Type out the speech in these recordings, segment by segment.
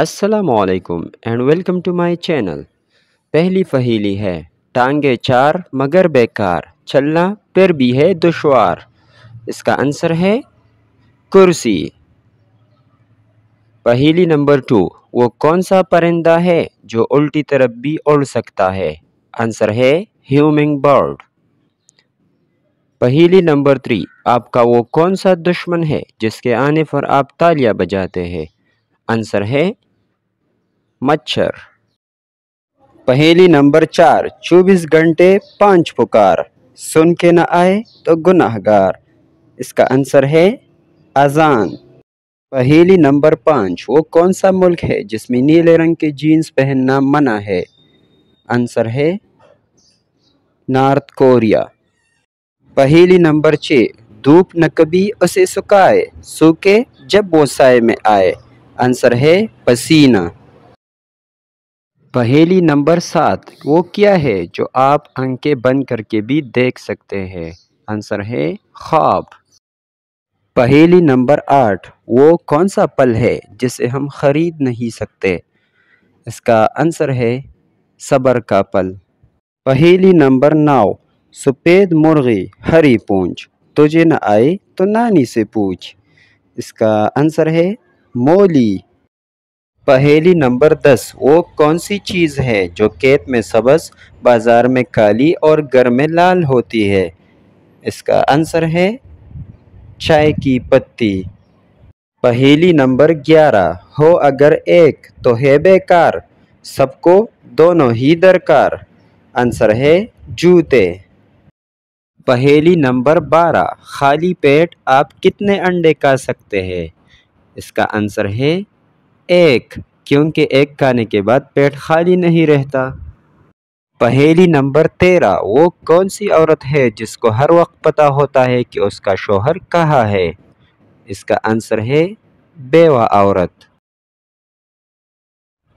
السلام علیکم and welcome to my channel. پہلی پہیلی ہے، ٹانگیں چار مگر بیکار، چلنا پھر بھی ہے دشوار۔ اس کا آنسر ہے کرسی۔ پہیلی نمبر 2، وہ کون سا پرندہ ہے جو الٹی طرف بھی اڑ سکتا ہے؟ آنسر ہے ہیومنگ برڈ۔ پہیلی نمبر 3، آپ کا وہ کون سا دشمن ہے جس کے آنے پر آپ تالیاں بجاتے ہیں؟ آنسر ہے مچھر۔ پہیلی نمبر 4، 24 گھنٹے 5 پکار، سن کے نہ آئے تو گناہ گار۔ اس کا آنسر ہے اذان۔ پہیلی نمبر 5، وہ کون سا ملک ہے جس میں نیلے رنگ کے جینز پہننا منع ہے؟ آنسر ہے نارتھ کوریا۔ پہیلی نمبر 6، دھوپ نہ کبھی اسے سکھائے، سوکھے جب وہ سائے میں آئے۔ آنسر ہے پسینہ۔ پہیلی نمبر 7، وہ کیا ہے جو آپ آنکھیں بند کر کے بھی دیکھ سکتے ہیں؟ آنسر ہے خواب۔ پہیلی نمبر 8، وہ کون سا پھل ہے جسے ہم خرید نہیں سکتے؟ اس کا آنسر ہے صبر کا پھل۔ پہیلی نمبر 9، سفید مرغی ہری پونچھ، تجھے نہ آئے تو نانی سے پوچھ۔ اس کا آنسر ہے مولی۔ پہیلی نمبر 10، وہ کون سی چیز ہے جو کھیت میں سبز، بازار میں کالی اور گھر میں لال ہوتی ہے؟ اس کا آنسر ہے چائے کی پتی۔ پہیلی نمبر 11، ہو اگر ایک تو ہے بیکار، سب کو دونوں ہی درکار۔ آنسر ہے جوتے۔ پہیلی نمبر 12، خالی پیٹ آپ کتنے انڈے کھا سکتے ہیں؟ اس کا آنسر ہے 1، کیونکہ ایک کھانے کے بعد پیٹ خالی نہیں رہتا۔ پہیلی نمبر 13، وہ کون سی عورت ہے جس کو ہر وقت پتہ ہوتا ہے کہ اس کا شوہر کہاں ہے؟ اس کا آنسر ہے بیوہ عورت۔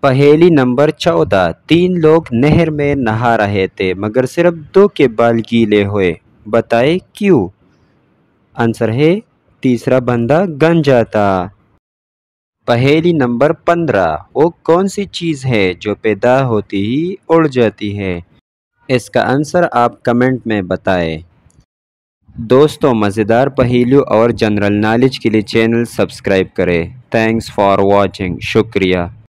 پہیلی نمبر 14، 3 لوگ نہر میں نہا رہے تھے مگر صرف 2 کے بال گیلے ہوئے، بتائے کیوں؟ آنسر ہے تیسرا بندہ گنجا تھا۔ پہیلی نمبر 15، وہ کون سی چیز ہے جو پیدا ہوتی ہی اڑ جاتی ہے؟ اس کا آنسر آپ کمنٹ میں بتائیں۔ دوستوں، مزیدار پہیلیوں اور جنرل نالج کے لیے چینل سبسکرائب کریں۔ تھینکس فار واچنگ، شکریہ۔